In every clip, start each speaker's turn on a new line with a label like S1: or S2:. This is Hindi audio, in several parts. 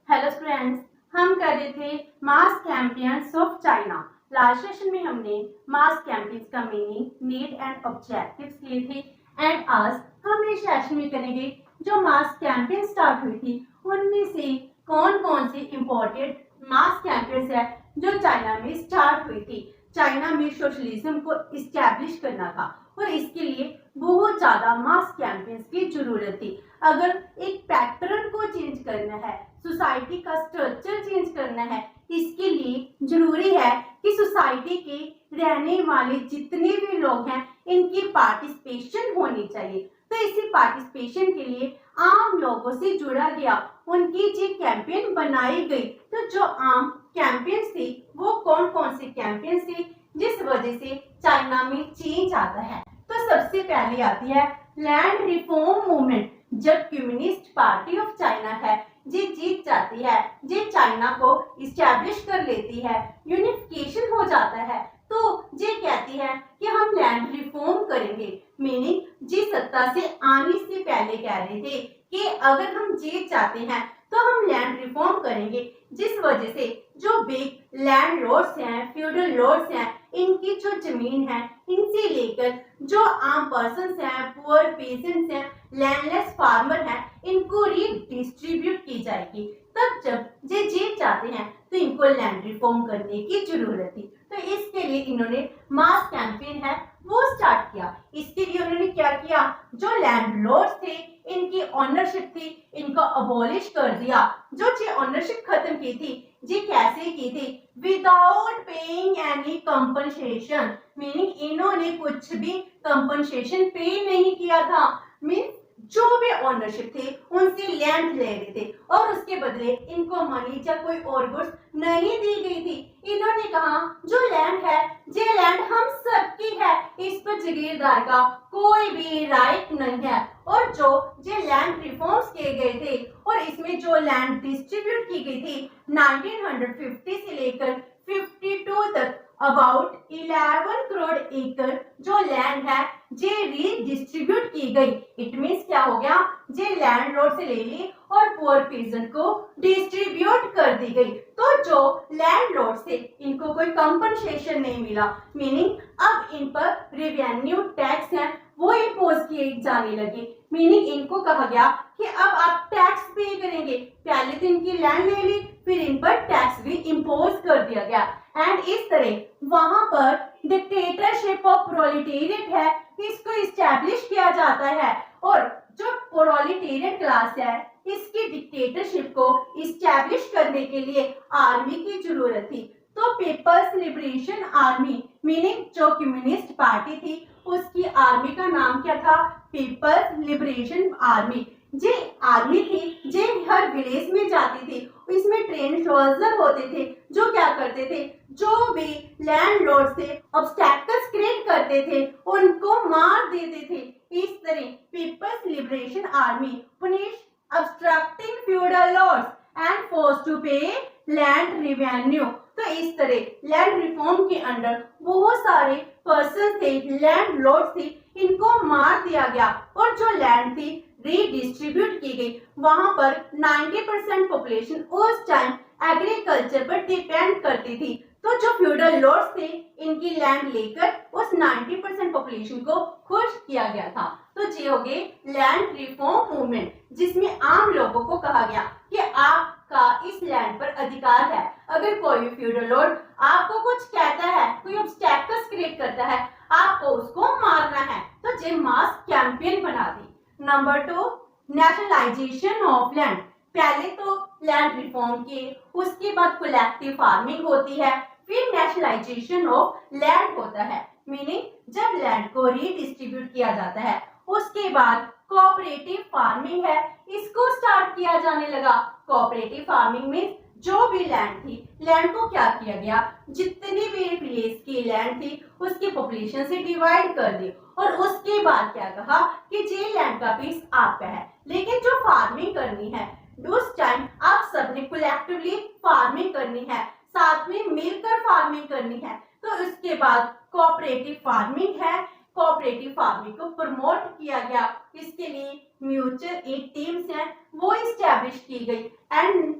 S1: हेलो फ्रेंड्स, हम कर रहे थे mass champions of China. Last session में हमने मास चैंपियंस का मीनिंग, नीड एंड ऑब्जेक्टिव्स लिए थे एंड आज हम इस सेशन में करेंगे जो मास चैंपियन स्टार्ट हुई थी उनमें से कौन कौन सी इंपॉर्टेंट मास चैंपियंस है जो चाइना में स्टार्ट हुई थी। चाइना में सोशलिज्म को इस्टेब्लिश करना था और इसके लिए बहुत ज्यादा मास चैंपियंस की जरूरत थी। अगर एक पैटर्न को चेंज करना है, सोसाइटी का स्ट्रक्चर चेंज करना है, इसके लिए जरूरी है कि सोसाइटी के रहने वाले जितने भी लोग हैं इनकी पार्टिसिपेशन होनी चाहिए। तो इसी पार्टिसिपेशन के लिए आम लोगों से जुड़ा गया, उनकी जो कैंपेन बनाई गई। तो जो आम कैंपेन थे वो कौन कौन से कैंपेन थे जिस वजह से चाइना में चेंज आता है। तो सबसे पहले आती है लैंड रिफॉर्म मूवमेंट। जब कम्युनिस्ट पार्टी ऑफ चाइना है जी जीत जाती है, जी चाइना को इस्टेब्लिश कर लेती है, यूनिफिकेशन हो जाता है, तो जी कहती है कि हम लैंड रिफॉर्म करेंगे। मीनिंग जी सत्ता से आने से पहले कह रहे थे कि अगर हम जीत जाते हैं तो हम लैंड रिफॉर्म करेंगे, जिस वजह से जो बिग लैंड लॉर्ड्स हैं, फ्यूडल लॉर्ड्स हैं, इनकी जो जमीन है इनसे लेकर जो आम पर्सन्स हैं, पुअर पेशेंट्स हैं, लैंडलेस फार्मर हैं, इनको रीडिस्ट्रीब्यूट की जाएगी। तब जब ये जीत जाते हैं तो इनको लैंड रिफॉर्म करने की जरूरत थी। तो इसके लिए इन्होंने मास कैंपेन है वो स्टार्ट किया। इसके लिए उन्होंने क्या किया, जो लैंड लॉर्ड्स थे इनकी ऑनरशिप थी इनको अबॉलिश कर दिया। जो ये ऑनरशिप खत्म की थी, ये कैसे की थी, without paying any compensation. Meaning इन्होंने कुछ भी कंपनसेशन पे नहीं किया था। मीन्स जो भी ओनरशिप थे उनसे लैंड ले रहे थे और उसके बदले इनको मनी या कोई और गुड्स नहीं दी गई थी। इन्होंने कहा जो लैंड है ये लैंड हम सबकी है, इस पर जागीरदार का कोई भी राइट नहीं है। और जो ये लैंड रिफॉर्म्स किए गए थे और इसमें जो लैंड डिस्ट्रीब्यूट की गई थी 1950 से लेकर 52 तक अबाउट 11 करोड़ एकड़ जो लैंड है जे रीडिस्ट्रीब्यूट की गई। इट मीन्स क्या हो गया, जे लैंड लॉर्ड से ले ली और पुअर पीजेंट को डिस्ट्रीब्यूट कर दी गई। तो जो लैंड लॉर्ड से इनको कोई कंपनसेशन नहीं मिला। मीनिंग अब इन पर रेवेन्यू टैक्स है वो इम्पोज किए जाने लगे। मीनिंग इनको कहा गया कि अब आप टैक्स पे करेंगे। पहले तो इनकी लैंड ले ली, फिर इन पर टैक्स भी इम्पोज कर दिया गया। एंड इस तरह वहां पर डिक्टेटरशिप ऑफ प्रोलेटेरिएट है इसको इस्टेब्लिश किया जाता है। और जो प्रोलेटेरिएट क्लास है इसकी डिक्टेटरशिप को इस्टेब्लिश करने के लिए आर्मी की जरूरत थी। तो पीपल्स लिबरेशन आर्मी मीनिंग जो कम्युनिस्ट पार्टी थी उसकी आर्मी का नाम क्या था, पीपल्स लिबरेशन आर्मी। जे आर्मी थी जे हर विलेज में जाती थी, इसमें ट्रेन सोल्जर होते थे जो क्या करते थे, जो भी लैंड लॉर्ड से ऑब्स्टैकल्स क्रिएट करते थे उनको मार देते थे। इस तरह people's liberation army punish obstructing feudal lords and forced to pay land revenue। तो इस तरह लैंड रिफॉर्म के अंडर बहुत सारे पर्सन थे, लैंड लॉर्ड थे, इनको मार दिया गया और जो लैंड थी रीडिस्ट्रीब्यूट की गई। वहां पर 90% पॉपुलेशन उस टाइम एग्रीकल्चर पर डिपेंड करती थी। तो जो फ्यूडल लॉर्ड्स थे इनकी लैंड लेकर उस 90% पॉपुलेशन को खुश किया गया था। तो ये हो गए लैंड रिफॉर्म मूवमेंट, जिसमें आम लोगों को कहा गया कि आपका इस लैंड पर अधिकार है। अगर कोई फ्यूडल लॉर्ड आपको कुछ कहता है, कोई ऑब्स्टैकल्स क्रिएट करता है, आपको उसको मारना है। तो ये मास कैंपेन बना दी। Number 2 nationalisation of land. पहले तो लैंड रिफॉर्म किए, उसके बाद कलेक्टिव फार्मिंग होती है, फिर नेशनलाइजेशन ऑफ लैंड होता है। मीनिंग जब लैंड को रीडिस्ट्रीब्यूट किया जाता है उसके बाद कोऑपरेटिव फार्मिंग है इसको स्टार्ट किया जाने लगा। कोऑपरेटिव फार्मिंग में जो भी लैंड थी, लैंड को क्या किया गया, जितनी भी विलेज की लैंड थी उसकी पॉपुलेशन से डिवाइड कर दी और उसके बाद क्या कहा कि ये लैंड का पीस आपका है, लेकिन जो फार्मिंग करनी है उस टाइम आप सबने कलेक्टिवली फार्मिंग करनी है, साथ में मिलकर फार्मिंग करनी है। तो उसके बाद कोऑपरेटिव फार्मिंग है, कोऑपरेटिव फार्मिंग को प्रमोट किया गया। इसके लिए म्यूचुअल एड टीम्स हैं वो इस्टेब्लिश की गई एंड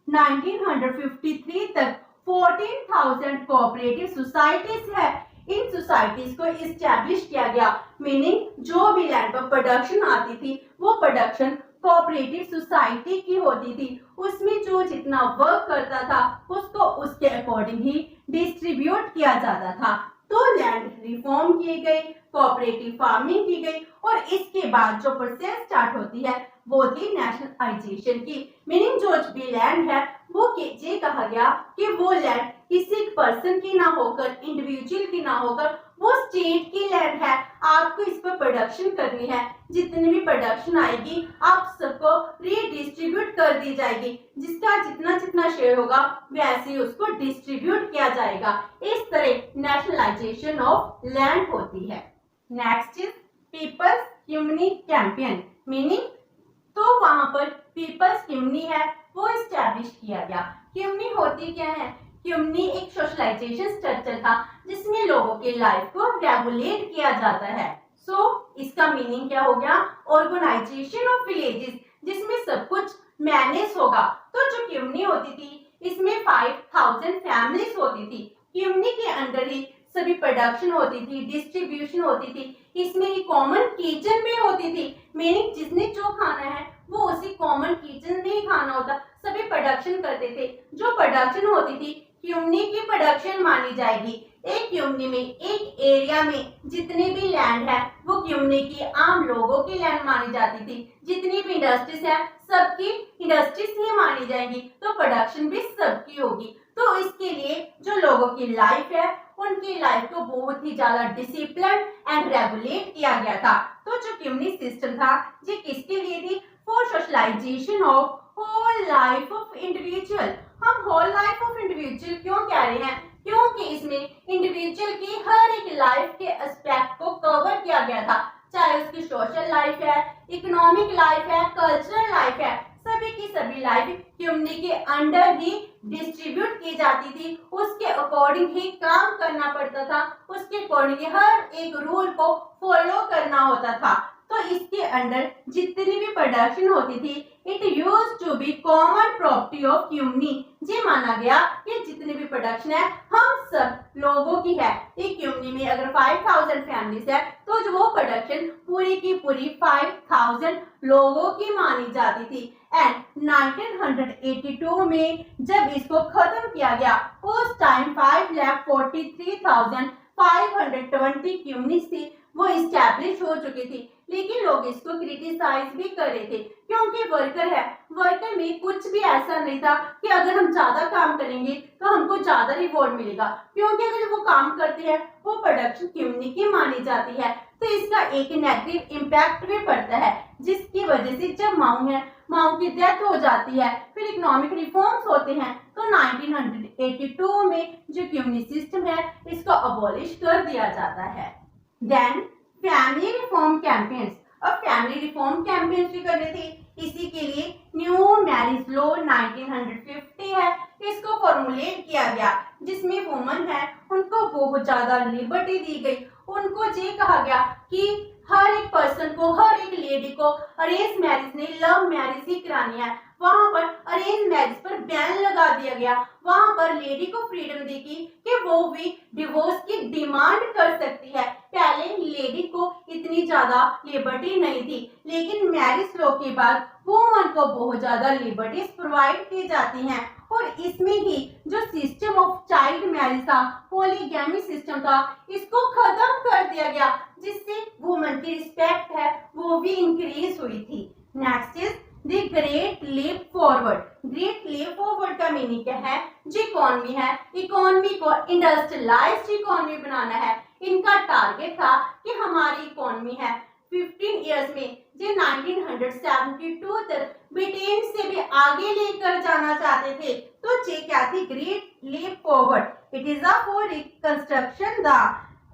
S1: 1953 तक 14,000 कोऑपरेटिव सोसाइटीज है। इन सोसाइटीज को इस्टेब्लिश किया गया, मीनिंग जो भी लैंड पर प्रोडक्शन आती थी वो प्रोडक्शन कोऑपरेटिव सोसाइटी की होती थी। उसमें जो जितना वर्क करता था उसको उसके अकॉर्डिंग ही डिस्ट्रीब्यूट किया जाता था। तो लैंड रिफॉर्म की गई, कोऑपरेटिव फार्मिंग की गई और इसके बाद जो प्रोसेस स्टार्ट होती है वो थी नेशनलाइजेशन की, मीनिंग जो भी लैंड है वो ये कहा गया कि वो लैंड किसी पर्सन की ना होकर, इंडिविजुअल की ना होकर, वो स्टेट की लैंड है। आपको इस पर प्रोडक्शन करनी है, जितनी भी प्रोडक्शन आएगी आप सबको रीडिस्ट्रीब्यूट कर दी जाएगी, जिसका जितना जितना शेयर होगा वैसे ही उसको डिस्ट्रीब्यूट किया जाएगा। इस तरह नेशनलाइजेशन ऑफ लैंड होती है। Next is people's community campaign, meaning तो वहां पर पीपल्स कम्युनिटी है वो इस्टेब्लिश किया गया। कम्युनिटी होती क्या है? कम्युनिटी एक सोशलाइजेशन स्ट्रक्चर था जिसमें लोगों के लाइफ को रेगुलेट किया जाता है। इसका मीनिंग क्या हो गया? ऑर्गेनाइजेशन ऑफ विलेजेस, जिसमें सब कुछ मैनेज होगा। तो जो कम्युनिटी होती थी इसमें 5,000 फैमिलीज होती थी। कम्युनिटी के अंदर ही सभी प्रोडक्शन होती थी, डिस्ट्रीब्यूशन होती थी। इसमें ही कॉमन किचन भी होती थी, मीनिंग जिसने जो खाना है वो उसी कॉमन किचन में ही खाना होता। सभी प्रोडक्शन करते थे। जो प्रोडक्शन होती थी कम्युनिटी की प्रोडक्शन मानी जाएगी। एक कम्युनिटी में, एक एरिया में जितने भी लैंड है वो कम्युनिटी की आम लोगों की लैंड मानी जाती थी। जितनी भी इंडस्ट्रीज है सबकी इंडस्ट्रीज ही मानी जाएंगी, तो प्रोडक्शन भी सबकी होगी। तो इसके लिए जो लोगों की लाइफ है उनकी लाइफ को बहुत ही ज्यादा डिसिप्लिन एंड रेगुलेट किया गया था। तो जो कम्युनिटी सिस्टम था ये किसके लिए थी? For socialisation of whole life of individual. हम होल लाइफ ऑफ इंडिविजुअल क्यों कह रहे हैं? क्योंकि इसमें इंडिविजुअल की हर एक लाइफ के एस्पेक्ट को कवर किया गया था, चाहे उसकी सोशल लाइफ है, इकोनॉमिक लाइफ है, कल्चरल लाइफ है, सभी की सभी लाइफ कम्युनिटी के अंडर ही डिस्ट्रीब्यूट की जाती थी। उसके अकॉर्डिंग ही काम करना पड़ता था, उसके अकॉर्डिंग हर एक रूल को फॉलो करना होता था। तो इसके अंडर जितनी भी प्रोडक्शन होती थी it used to be common property of community. ये माना गया कि जितनी भी प्रोडक्शन है हम सब लोगों की है। एक कम्युनिटी में अगर 5,000 फैमिलीज है तो जो वो प्रोडक्शन पूरी की पूरी 5,000 लोगों की मानी जाती थी। एंड 1982 में जब इसको खत्म किया गया उस टाइम 5,43,520 कम्युनिटीज थी वो इस्टेब्लिश हो चुकी थी। लेकिन लोग इसको क्रिटिसाइज भी कर रहे थे क्योंकि वर्कर है, वर्कर में कुछ भी ऐसा नहीं था कि अगर हम ज्यादा काम करेंगे तो हमको ज्यादा रिवॉर्ड मिलेगा, क्योंकि अगर वो काम करते हैं वो प्रोडक्शन कम्युनिटी की मानी जाती है। तो इसका एक नेगेटिव इम्पैक्ट भी पड़ता है, जिसकी वजह से जब माओ की डेथ हो जाती है, फिर इकोनॉमिक रिफॉर्म्स होते हैं, तो 1982 में जो कम्युनिटी सिस्टम है इसको अबॉलिश कर दिया जाता है। Then family reform campaigns. अब फैमिली रिफॉर्म कैंपेन्स भी करने थे, इसी के लिए न्यू मैरिज लॉ 1950 है, इसको फॉर्मुलेट किया गया, जिसमें वुमन है उनको बहुत ज्यादा लिबर्टी दी गई। उनको ये कहा गया कि हर एक पर्सन को, हर एक लेडी को अरेंज मैरिज नहीं लव मैरिज ही करानी है। वहां पर अरेंज मैरिज पर बैन लगा दिया गया। वहां पर लेडी को फ्रीडम दी गई कि वो भी डिवोर्स की डिमांड कर सकती है। पहले लेडी को इतनी ज्यादा लिबर्टी नहीं थी, लेकिन मैरिज लॉ के बाद वुमन को बहुत ज्यादा लिबर्टीज प्रोवाइड की जाती हैं। और इसमें ही जो सिस्टम ऑफ चाइल्ड मैरिज था, पॉलीगैमी सिस्टम था, इसको खत्म कर दिया गया, जिससे वुमन की रिस्पेक्ट है वो भी इंक्रीज हुई थी। Next is the great leap forward. Great leap forward का मीनिंग क्या है? जो इकोनॉमी है, इकोनॉमी को इंडस्ट्रियलाइज्ड इकोनॉमी बनाना है। इनका टारगेट था कि हमारी इकोनॉमी है 15 इयर्स में जो 1972 तक ब्रिटेन से भी आगे लेकर जाना चाहते थे। तो ये क्या थी? Great leap forward. It is a for reconstruction the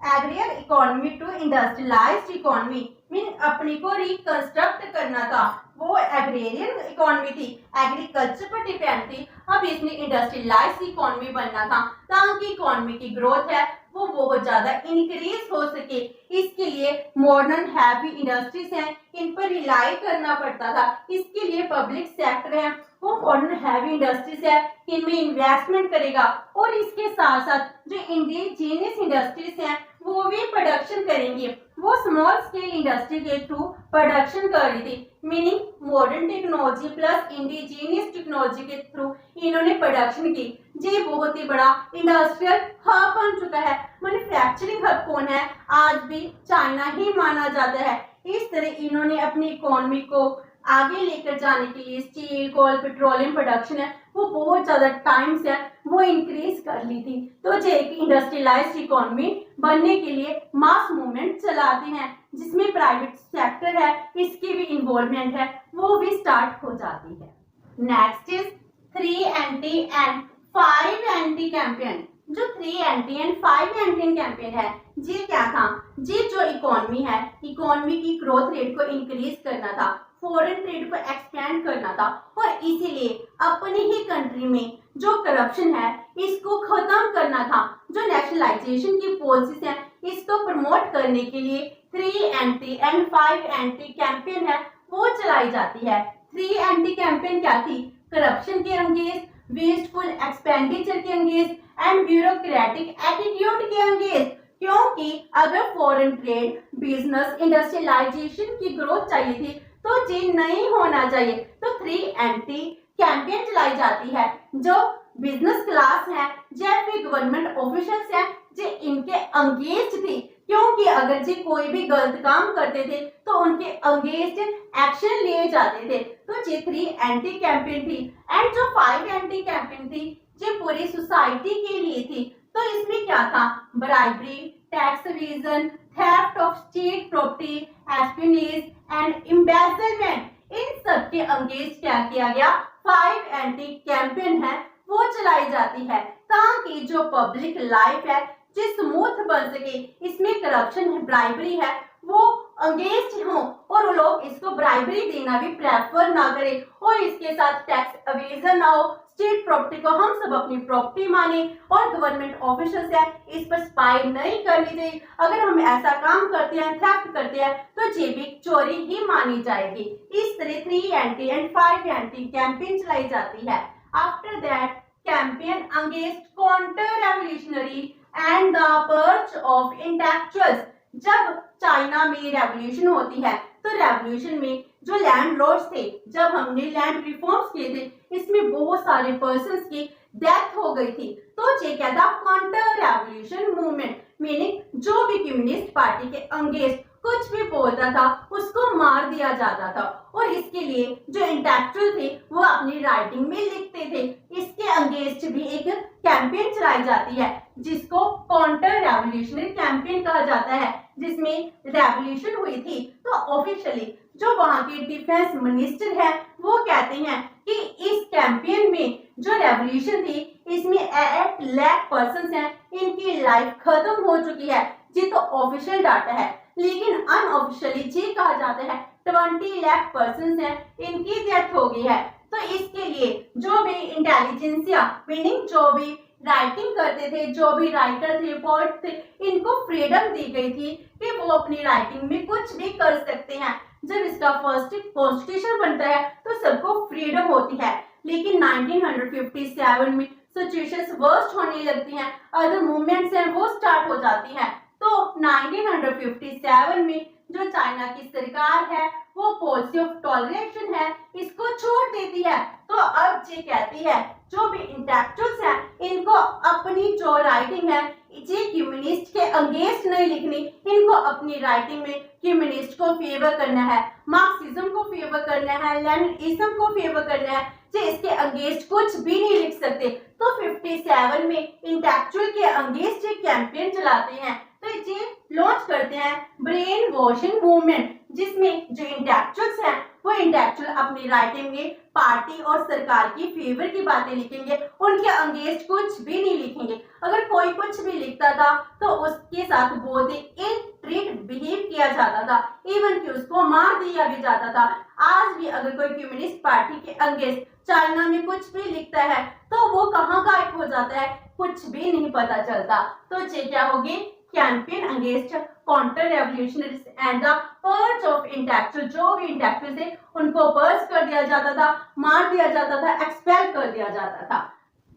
S1: agrarian economy to industrialised economy, mean अपनी को रिकंस्ट्रक्ट करना था। वो एग्रेरियन इकोनॉमी थी, एग्रीकल्चर पर डिपेंड थी। अब इसमें इंडस्ट्रियलाइज्ड इकोनॉमी बनना था ताकि इकोनॉमी की ग्रोथ है वो बहुत ज्यादा इंक्रीज हो सके। इसके लिए मॉडर्न हैवी इंडस्ट्रीज हैं, इन पर रिलाई करना पड़ता था। इसके लिए पब्लिक सेक्टर है वो मॉडर्न हैवी इंडस्ट्रीज है, इनमें इन्वेस्टमेंट करेगा। और इसके साथ साथ जो इंडिजीनियस इंडस्ट्रीज हैं वो भी प्रोडक्शन करेंगे। वो स्मॉल स्केल इंडस्ट्री के थ्रू प्रोडक्शन कर रही थी, meaning modern technology plus indigenous technology के थ्रू इन्होंने प्रोडक्शन की। ये बहुत ही बड़ा इंडस्ट्रियल हब बन चुका है। मैन्युफैक्चरिंग हब कौन है? आज भी चाइना ही माना जाता है। इस तरह इन्होंने अपनी इकोनॉमी को आगे लेकर जाने के लिए स्टील, कोल, पेट्रोलियम प्रोडक्शन है वो बहुत ज्यादा टाइम से वो इंक्रीज कर ली थी। तो जो एक इंडस्ट्रियलाइज्ड इकोनॉमी बनने के लिए मास मूवमेंट चलाते हैं, जिसमें प्राइवेट सेक्टर है इसकी भी इन्वॉल्वमेंट है वो भी स्टार्ट हो जाती है। Next is 3 anti and 5 anti campaign. जो 3 एंटी एंड 5 एंटी कैंपेन है ये क्या था? ये जो इकोनॉमी है, इकोनॉमी की ग्रोथ रेट को इंक्रीज करना था, फॉरेन ट्रेड को एक्सपेंड करना था और इसीलिए अपनी ही कंट्री में जो करप्शन है इसको खत्म करना था। जो नेशनलाइजेशन की पॉलिसीज है इसको प्रमोट करने के लिए 3 एंटी एंड 5 एंटी कैंपेन है वो चलाई जाती है। 3 एंटी कैंपेन क्या थी? करप्शन के अगेंस्ट, वेस्टफुल एक्सपेंडिचर के अगेंस्ट एंड ब्यूरोक्रेटिक एटीट्यूड के अगेंस्ट। क्योंकि अगर फॉरेन ट्रेड, बिजनेस, इंडस्ट्रियलाइजेशन की ग्रोथ चाहिए थी तो ये नहीं होना चाहिए। तो 3 एंटी कैंपेन चलाई जाती है। जो बिजनेस क्लास है या फिर गवर्नमेंट ऑफिशियल्स हैं जो इनके अगेंस्ट थी, क्योंकि अगर जी कोई भी गलत काम करते थे तो उनके अगेंस्ट एक्शन लिए जाते थे। तो ये 3 एंटी कैंपेन थी। एंड जो 5 एंटी कैंपेन थी ये पूरी सोसाइटी के लिए थी। तो इसमें क्या था? Bribery, tax evasion, theft of state property, espionage and embezzlement, इन सब के अगेंस्ट क्या किया गया? 5 एंटी कैंपेन है वो चलाई जाती है ताकि जो पब्लिक लाइफ है जो स्मूथ बन सके। इसमें करप्शन है, ब्राइबरी है वो अगेंस्ट हो और लोग इसको ब्राइबरी देना भी प्रेफर ना करें और इसके साथ टैक्स एवेजन ना हो, स्टेट प्रॉपर्टी को हम सब अपनी प्रॉपर्टी माने और गवर्नमेंट ऑफिशियल्स है इस पर स्पाई नहीं करनी चाहिए। अगर हम ऐसा काम करते हैं, थेफ्ट करते हैं तो ये भी चोरी ही मानी जाएगी। इस तरह 3 एंटी एंड 5 एंटी कैंपेन चलाई जाती है। After that campaign against counter revolutionary and the perch of intellectuals. जब चाइना में रेवोल्यूशन होती है तो रेवोल्यूशन में जो लैंड लॉर्ड्स थे, जब हमने लैंड रिफॉर्म्स किए थे इसमें बहुत सारे पर्संस की डेथ हो गई थी। तो ये क्या था? काउंटर रेवोल्यूशन मूवमेंट, मीनिंग जो भी कम्युनिस्ट पार्टी के अगेंस्ट कुछ भी बोलता था उसको मार दिया जाता था। और इसके लिए जो इंटेलेक्चुअल थे वो अपनी राइटिंग में लिखते थे। इसके अगेंस्ट भी एक कैंपेन चलाई जाती है जिसको काउंटर रेवोल्यूशनरी कैंपेन कहा जाता है, जिसमें रेवोल्यूशन हुई थी तो ऑफिशियली जो वहां के डिफेंस मिनिस्टर है वो कहते हैं कि इस कैंपेन में जो रेवोल्यूशन थी इसमें 8 लाख पर्सन हैं इनकी लाइफ खत्म हो चुकी है। ये तो ऑफिशियल डाटा है, लेकिन अनऑफिशियली ये कहा जाता है 20 लाख पर्सन हैं इनकी डेथ हो गई है। तो इसके लिए जो भी इंटेलिजेंसिया, मीनिंग जो भी राइटिंग करते थे, जो भी राइटर थे, पोएट थे, इनको फ्रीडम दी गई थी कि वो अपनी राइटिंग में कुछ भी कर सकते हैं। जब इसका फर्स्ट कॉन्स्टिट्यूशन बनता है तो सबको फ्रीडम होती है, लेकिन 1957 में सिचुएशंस वर्स्ट होने लगती हैं, अदर मूवमेंट्स हैं वो स्टार्ट हो जाती हैं। तो 1957 में जो चाइना की सरकार है वो पॉलिसी ऑफ टॉलरेशन है इसको छोड़ देती है। तो अब ये कहती है जो भी इंटेलेक्चुअल्स हैं इनको अपनी जो राइटिंग है ये कम्युनिस्ट के अगेंस्ट नहीं लिखनी, इनको अपनी राइटिंग में कम्युनिस्ट को फेवर करना है, मार्क्सिज्म को फेवर करना है, लेनिनिज्म को फेवर करना है, जो इसके अगेंस्ट कुछ भी नहीं लिख सकते। तो 57 में इंटेलेक्चुअल के अगेंस्ट एक कैंपेन चलाते हैं, तो ये लॉन्च करते हैं ब्रेन वॉशिंग मूवमेंट, जिसमें जो इंटेलेक्चुअल्स हैं वो इंटेलेक्चुअल अपनी राइटिंग में पार्टी और सरकार की फेवर की बातें लिखेंगे, उनके अगेंस्ट कुछ भी नहीं लिखेंगे। अगर कोई कुछ भी लिखता था तो उसके साथ बहुत ही इल ट्रीट बिहेव किया जाता था, इवन कि उसको मार दिया भी जाता था। आज भी अगर कोई कम्युनिस्ट पार्टी के अगेंस्ट चाइना में कुछ भी लिखता है तो वो कहाँ गायब हो जाता है? कुछ भी नहीं पता चलता। तो ये क्या होगी, campaign against counter revolutionaries and the perch of intellectual. जो भी इंटेलेक्चुअल थे उनको पर्च कर दिया जाता था, मार दिया जाता था, एक्सपेल कर दिया जाता था।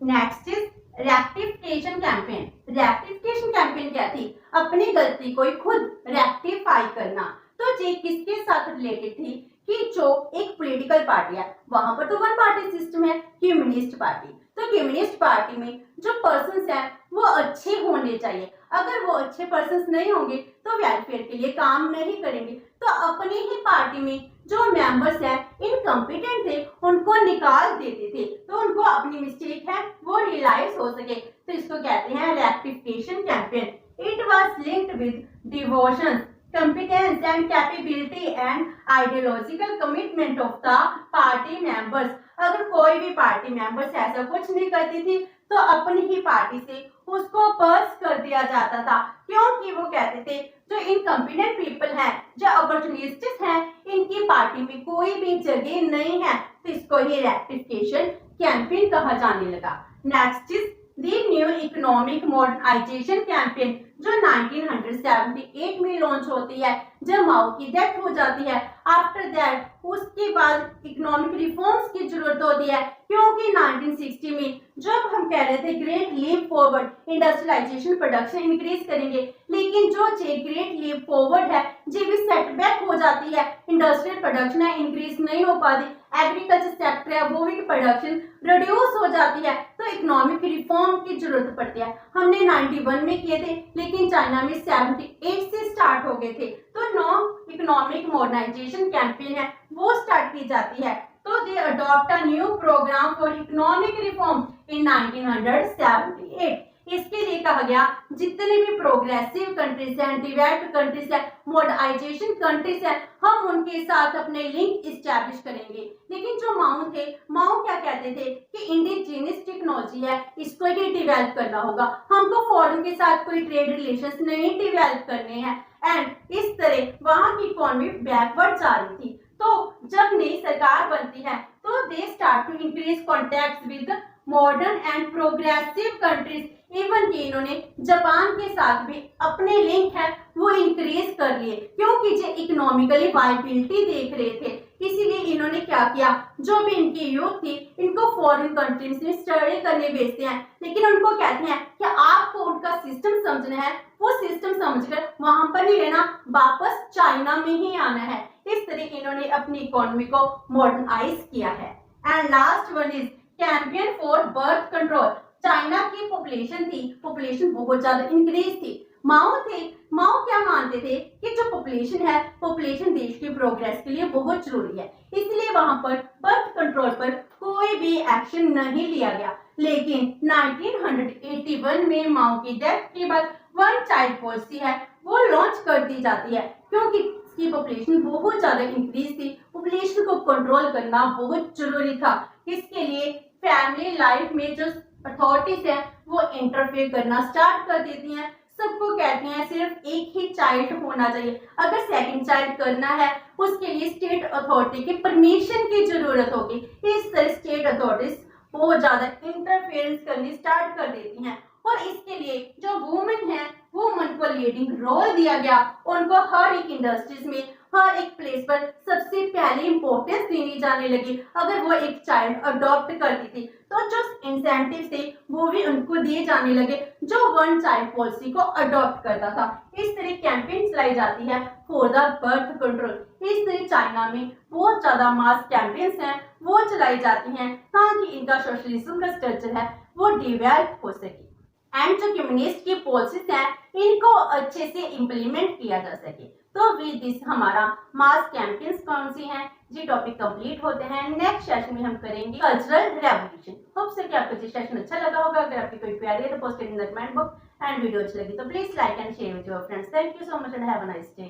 S1: Next is rectification campaign. Rectification campaign क्या थी, अपनी गलती को खुद रेक्टिफाई करना। तो ये किसके साथ रिलेटेड थी कि जो एक पॉलिटिकल पार्टी है, वहां पर तो वन पार्टी सिस्टम है, कम्युनिस्ट पार्टी। तो कम्युनिस्ट पार्टी में जो पर्सन्स हैं वो अच्छे होने चाहिए। अगर वो अच्छे पर्सन्स नहीं होंगे तो वेलफेयर के लिए काम नहीं करेंगे। तो अपनी ही पार्टी में जो मेंबर्स हैं इनकम्पिटेंट थे उनको निकाल देते थे, तो उनको अपनी मिस्टेक है वो रियलाइज हो सके। तो इसको कहते हैं rectification campaign. It was linked with devotion, competence and capability and ideological commitment of the party members। अगर कोई भी पार्टी मेंबर्स ऐसा कुछ नहीं करती थी तो अपनी ही पार्टी से उसको पर्स कर दिया जाता था, क्योंकि वो कहते थे जो इनकम्पिटेंट पीपल हैं, जो अपॉर्चुनिस्टिक हैं, इनकी पार्टी में कोई भी जगह नहीं है। तो इसको ही रेक्टिफिकेशन कैंपेन कहा जाने लगा। Next is the new economic modernisation campaign, जो 1978 में लॉन्च होती है जब माओ की डेथ हो जाती है। आफ्टर दैट उसके बाद इकोनॉमिक रिफॉर्म्स की जरूरत होती है, क्योंकि 1960 में जब हम कह रहे थे great leap forward, industrialisation production increase करेंगे, लेकिन जो ग्रेट लीप फॉरवर्ड है ये भी सेटबैक हो जाती है, इंडस्ट्रियल प्रोडक्शन है इंक्रीज नहीं हो पाती, एग्रीकल्चर सेक्टर है वो भी प्रोडक्शन रिड्यूस हो जाती है। तो इकोनॉमिक रिफॉर्म की जरूरत पड़ती है। हमने 91 में किए थे, लेकिन चाइना में 78 से स्टार्ट हो गए थे। तो नो इकोनॉमिक मॉडर्नाइजेशन कैंपेन है वो स्टार्ट की जाती है। तो they adopt a new programme for economic reform in 1978। इसके लिए कहा गया जितने भी प्रोग्रेसिव कंट्रीज हैं, डेवलप्ड कंट्रीज हैं, मॉडर्नाइजेशन कंट्रीज हैं, हम उनके साथ अपने लिंक इस्टेब्लिश करेंगे। लेकिन जो माओ थे, माओ क्या कहते थे कि इंडिजिनियस टेक्नोलॉजी है इसको ही डेवलप करना होगा, हमको फॉरेन के साथ कोई ट्रेड रिलेशंस नहीं डेवलप करने हैं। एंड इस तरह वहां की इकोनॉमी बैकवर्ड जा रही थी। तो जब नई सरकार बनती है तो they start to increase contacts with modern and progressive countries. Even कि इन्होंने जापान के साथ भी अपने लिंक है वो इंक्रीज कर लिए, क्योंकि जो इकोनॉमिकली वायबिलिटी देख रहे थे। इसीलिए इन्होंने क्या किया, जो भी इनकी यूथ थी इनको फॉरेन कंट्रीज में स्टडी करने भेजते हैं, लेकिन उनको कहते हैं कि आपको उनका सिस्टम समझना है, वो सिस्टम समझकर वहां पर नहीं रहना, वापस चाइना में ही आना है। इस तरह इन्होंने अपनी इकोनॉमी को मॉडर्नाइज किया है। And last one is campaign for birth control. China की पॉपुलेशन बहुत ज्यादा इंक्रीज थी। माओ क्या मानते थे कि जो पॉपुलेशन है, पॉपुलेशन देश की प्रोग्रेस के लिए बहुत जरूरी है, इसलिए वहां पर बर्थ कंट्रोल पर कोई भी एक्शन नहीं लिया गया। लेकिन 1981 में माओ की डेथ के बाद वन चाइल्ड पॉलिसी है वो लॉन्च कर दी जाती है, क्योंकि इसकी पॉपुलेशन बहुत ज्यादा इंक्रीज थी, पॉपुलेशन को कंट्रोल करना बहुत जरूरी था। इसके लिए फैमिली लाइफ में जो अथॉरिटीज है वो इंटरफेयर करना स्टार्ट कर देती हैं। सबको कहती हैं सिर्फ एक ही चाइल्ड होना चाहिए, अगर सेकंड चाइल्ड करना है उसके लिए स्टेट अथॉरिटी की परमिशन की जरूरत होगी। इस तरह स्टेट अथॉरिटीज बहुत ज्यादा इंटरफेरेंस करनी स्टार्ट कर देती हैं, और इसके लिए जो वुमेन है वुमेन को लीडिंग रोल दिया गया। उनको हर एक इंडस्ट्रीज में, हर एक प्लेस पर सबसे पहले इंपॉर्टेंस देनी जाने लगी। अगर वो एक चाइल्ड अडॉप्ट करती थी तो जो इंसेंटिव थे वो भी उनको दिए जाने लगे जो वन चाइल्ड पॉलिसी को अडॉप्ट करता था। इस तरह कैंपेन चलाई जाती है फॉर द बर्थ कंट्रोल। इस तरह चाइना में बहुत ज्यादा मास कैंपेन्स हैं वो चलाई जाती हैं ताकि इनका सोशलिज्म का स्ट्रक्चर है वो डेवलप हो सके, एंड जो कम्युनिस्ट की पॉलिसीज हैं इनको अच्छे से इम्प्लीमेंट किया जा सके। तो विद दिस हमारा मास कैंपेन्स कौन सी हैं ये टॉपिक कंप्लीट होते हैं। नेक्स्ट सेशन में हम करेंगे कल्चरल रेवोल्यूशन। होप से कि आपको ये सेशन अच्छा लगा होगा। अगर आपकी कोई क्वेरी है तो post in the comment box, and video अच्छी लगी तो please like and share with your friends. Thank you so much and have a nice day.